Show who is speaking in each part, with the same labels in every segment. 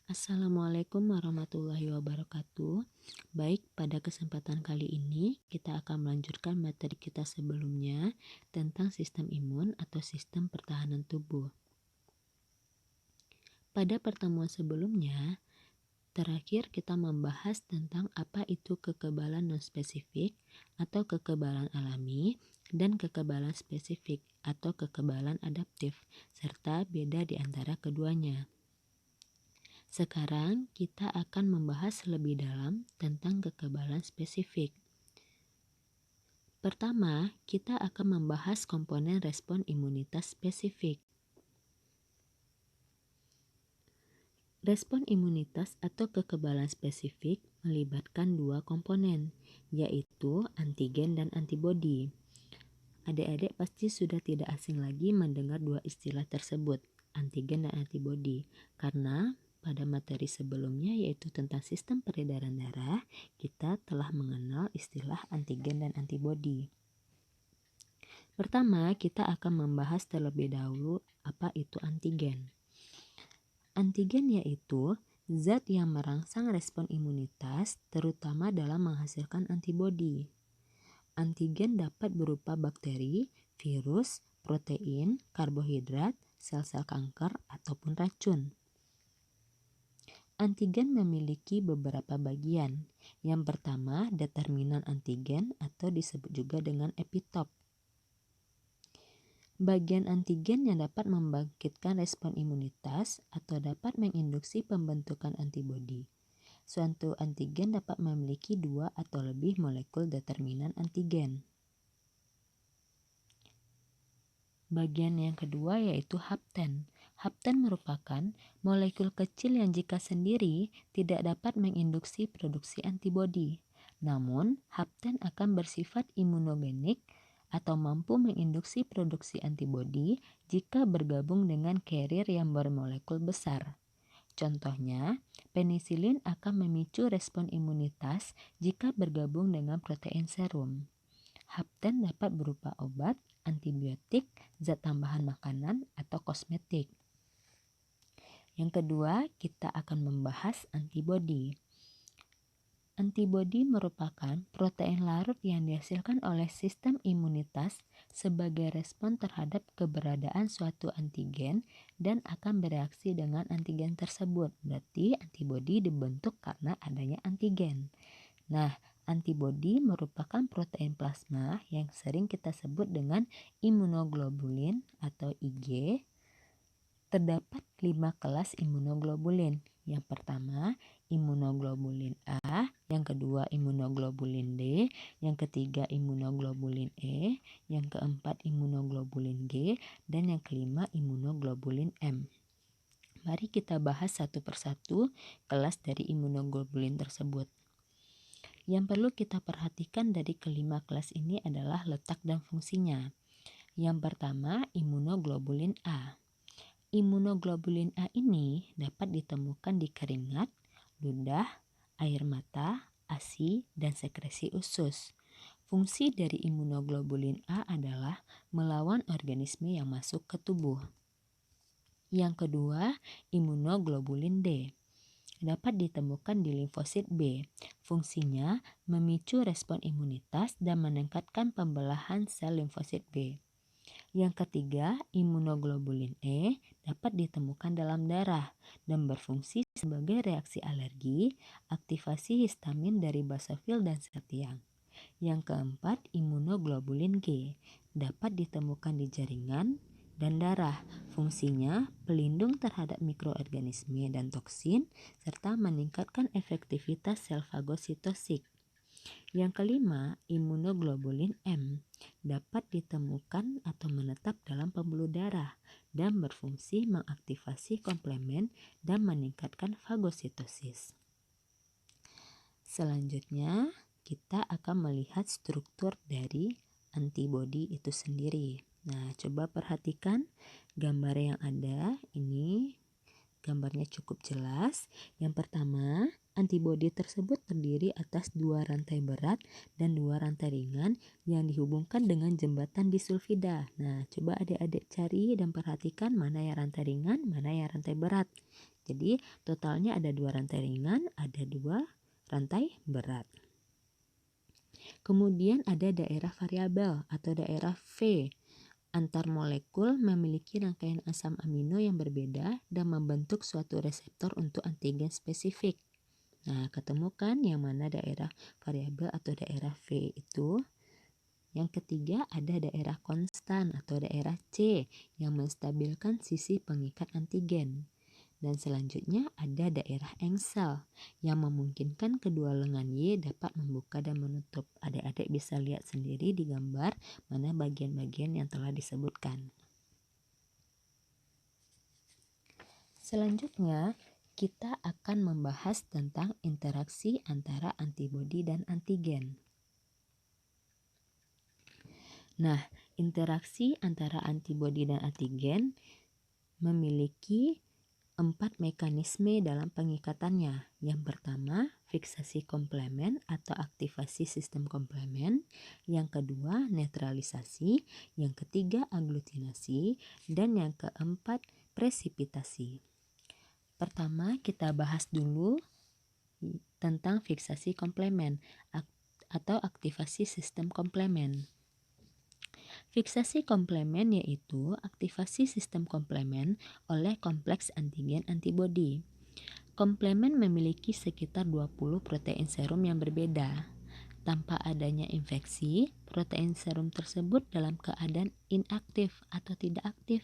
Speaker 1: Assalamualaikum warahmatullahi wabarakatuh. Baik, pada kesempatan kali ini kita akan melanjutkan materi kita sebelumnya tentang sistem imun atau sistem pertahanan tubuh. Pada pertemuan sebelumnya, terakhir kita membahas tentang apa itu kekebalan non-spesifik atau kekebalan alami dan kekebalan spesifik atau kekebalan adaptif, serta beda di antara keduanya. Sekarang kita akan membahas lebih dalam tentang kekebalan spesifik. Pertama, kita akan membahas komponen respon imunitas spesifik. Respon imunitas atau kekebalan spesifik melibatkan dua komponen, yaitu antigen dan antibodi. Adik-adik pasti sudah tidak asing lagi mendengar dua istilah tersebut, antigen dan antibodi, karena pada materi sebelumnya yaitu tentang sistem peredaran darah, kita telah mengenal istilah antigen dan antibodi. Pertama, kita akan membahas terlebih dahulu apa itu antigen. Antigen yaitu zat yang merangsang respon imunitas, terutama dalam menghasilkan antibodi. Antigen dapat berupa bakteri, virus, protein, karbohidrat, sel-sel kanker, ataupun racun. Antigen memiliki beberapa bagian. Yang pertama, determinan antigen atau disebut juga dengan epitop. Bagian antigen yang dapat membangkitkan respon imunitas atau dapat menginduksi pembentukan antibodi. Suatu antigen dapat memiliki 2 atau lebih molekul determinan antigen. Bagian yang kedua yaitu hapten. Hapten merupakan molekul kecil yang jika sendiri tidak dapat menginduksi produksi antibodi. Namun, hapten akan bersifat imunogenik atau mampu menginduksi produksi antibodi jika bergabung dengan carrier yang bermolekul besar. Contohnya, penisilin akan memicu respon imunitas jika bergabung dengan protein serum. Hapten dapat berupa obat, antibiotik, zat tambahan makanan, atau kosmetik. Yang kedua, kita akan membahas antibodi. Antibodi merupakan protein larut yang dihasilkan oleh sistem imunitas sebagai respon terhadap keberadaan suatu antigen dan akan bereaksi dengan antigen tersebut. Berarti antibodi dibentuk karena adanya antigen. Nah, antibodi merupakan protein plasma yang sering kita sebut dengan imunoglobulin atau Ig. Terdapat 5 kelas imunoglobulin. Yang pertama, imunoglobulin A, yang kedua imunoglobulin D, yang ketiga imunoglobulin E, yang keempat imunoglobulin G, dan yang kelima imunoglobulin M. Mari kita bahas satu persatu kelas dari imunoglobulin tersebut. Yang perlu kita perhatikan dari kelima kelas ini adalah letak dan fungsinya. Yang pertama, imunoglobulin A. Imunoglobulin A ini dapat ditemukan di keringat, ludah, air mata, ASI, dan sekresi usus. Fungsi dari imunoglobulin A adalah melawan organisme yang masuk ke tubuh. Yang kedua, imunoglobulin D. Dapat ditemukan di limfosit B. Fungsinya memicu respon imunitas dan meningkatkan pembelahan sel limfosit B. Yang ketiga, imunoglobulin E dapat ditemukan dalam darah dan berfungsi sebagai reaksi alergi, aktivasi histamin dari basofil dan sel tiang. Yang keempat, imunoglobulin G dapat ditemukan di jaringan dan darah. Fungsinya pelindung terhadap mikroorganisme dan toksin serta meningkatkan efektivitas sel fagositosik. Yang kelima, imunoglobulin M dapat ditemukan atau menetap dalam pembuluh darah dan berfungsi mengaktifasi komplement dan meningkatkan fagositosis. Selanjutnya, kita akan melihat struktur dari antibodi itu sendiri. Nah, coba perhatikan gambar yang ada. Ini gambarnya cukup jelas. Yang pertama, antibodi tersebut terdiri atas 2 rantai berat dan 2 rantai ringan yang dihubungkan dengan jembatan disulfida. Nah, coba adik-adik cari dan perhatikan mana yang rantai ringan, mana yang rantai berat. Jadi totalnya ada 2 rantai ringan, ada 2 rantai berat. Kemudian ada daerah variabel atau daerah V. Antar molekul memiliki rangkaian asam amino yang berbeda dan membentuk suatu reseptor untuk antigen spesifik. Nah, ketemukan yang mana daerah variabel atau daerah V itu. Yang ketiga ada daerah konstan atau daerah C yang menstabilkan sisi pengikat antigen. Dan selanjutnya ada daerah engsel yang memungkinkan kedua lengan Y dapat membuka dan menutup. Adik-adik bisa lihat sendiri di gambar mana bagian-bagian yang telah disebutkan. Selanjutnya, kita akan membahas tentang interaksi antara antibodi dan antigen. Nah, interaksi antara antibodi dan antigen memiliki 4 mekanisme dalam pengikatannya. Yang pertama, fiksasi komplemen atau aktivasi sistem komplemen. Yang kedua, netralisasi. Yang ketiga, aglutinasi. Dan yang keempat, presipitasi. Pertama, kita bahas dulu tentang fiksasi komplemen atau aktivasi sistem komplemen. Fiksasi komplemen yaitu aktivasi sistem komplemen oleh kompleks antigen antibodi. Komplemen memiliki sekitar 20 protein serum yang berbeda. Tanpa adanya infeksi, protein serum tersebut dalam keadaan inaktif atau tidak aktif.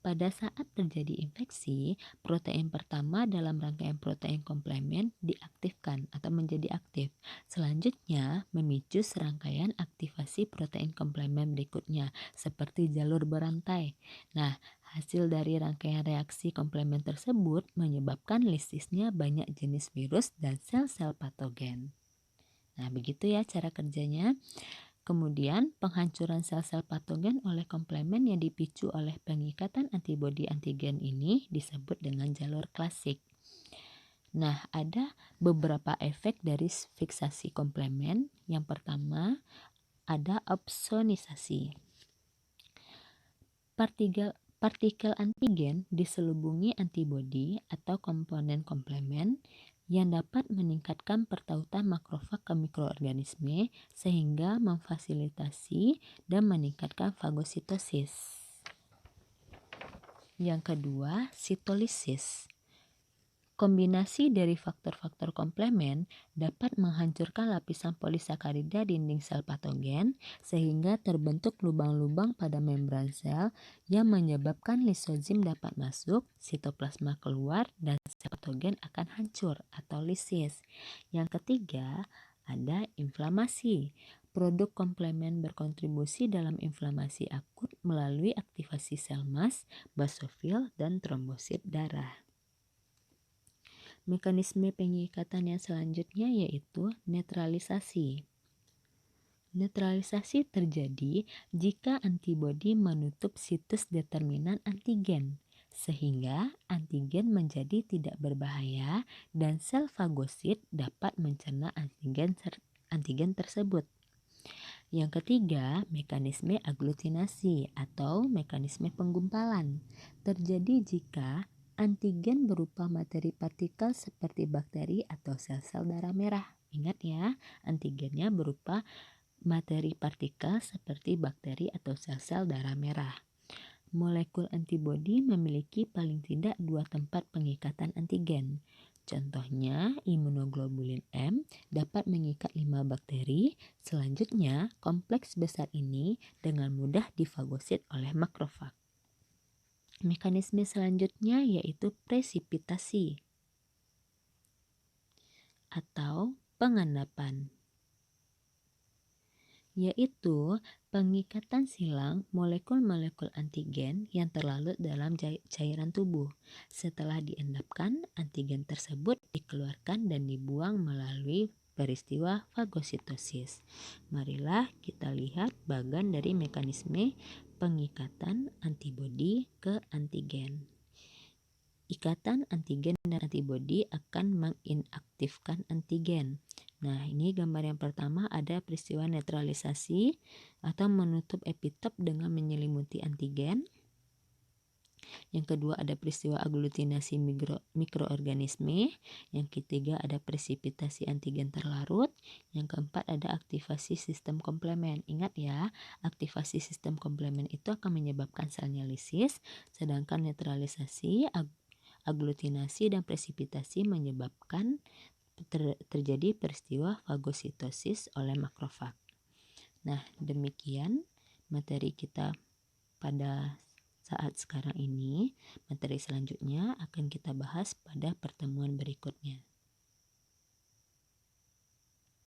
Speaker 1: Pada saat terjadi infeksi, protein pertama dalam rangkaian protein komplemen diaktifkan atau menjadi aktif. Selanjutnya, memicu serangkaian aktivasi protein komplemen berikutnya, seperti jalur berantai. Nah, hasil dari rangkaian reaksi komplemen tersebut menyebabkan lisisnya banyak jenis virus dan sel-sel patogen. Nah, begitu ya cara kerjanya. Kemudian, penghancuran sel-sel patogen oleh komplemen yang dipicu oleh pengikatan antibodi antigen ini disebut dengan jalur klasik. Nah, ada beberapa efek dari fiksasi komplemen. Yang pertama, ada opsonisasi. Partikel antigen diselubungi antibodi atau komponen komplemen yang dapat meningkatkan pertautan makrofag ke mikroorganisme sehingga memfasilitasi dan meningkatkan fagositosis. Yang kedua, sitolisis. Kombinasi dari faktor-faktor komplemen dapat menghancurkan lapisan polisakarida dinding sel patogen sehingga terbentuk lubang-lubang pada membran sel yang menyebabkan lisozim dapat masuk, sitoplasma keluar, dan sel patogen akan hancur atau lisis. Yang ketiga, ada inflamasi. Produk komplemen berkontribusi dalam inflamasi akut melalui aktivasi sel mas, basofil, dan trombosit darah. Mekanisme pengikatan yang selanjutnya yaitu netralisasi. Netralisasi terjadi jika antibodi menutup situs determinan antigen, sehingga antigen menjadi tidak berbahaya dan sel fagosit dapat mencerna antigen tersebut. Yang ketiga, mekanisme aglutinasi atau mekanisme penggumpalan terjadi jika antigen berupa materi partikel seperti bakteri atau sel-sel darah merah. Ingat ya, antigennya berupa materi partikel seperti bakteri atau sel-sel darah merah. Molekul antibodi memiliki paling tidak 2 tempat pengikatan antigen. Contohnya, imunoglobulin M dapat mengikat 5 bakteri. Selanjutnya, kompleks besar ini dengan mudah difagosit oleh makrofag. Mekanisme selanjutnya yaitu presipitasi atau pengendapan, yaitu pengikatan silang molekul-molekul antigen yang terlarut dalam cairan tubuh. Setelah diendapkan, antigen tersebut dikeluarkan dan dibuang melalui peristiwa fagositosis. Marilah kita lihat bagian dari mekanisme pengikatan antibodi ke antigen. Ikatan antigen dan antibodi akan menginaktifkan antigen. Nah, ini gambar yang pertama ada peristiwa netralisasi atau menutup epitop dengan menyelimuti antigen. Yang kedua ada peristiwa aglutinasi mikroorganisme. Yang ketiga ada presipitasi antigen terlarut. Yang keempat ada aktivasi sistem komplement. Ingat ya, aktivasi sistem komplement itu akan menyebabkan selnya lisis, sedangkan netralisasi, aglutinasi, dan presipitasi menyebabkan terjadi peristiwa fagositosis oleh makrofag. Nah, demikian materi kita pada saat sekarang ini. Materi selanjutnya akan kita bahas pada pertemuan berikutnya.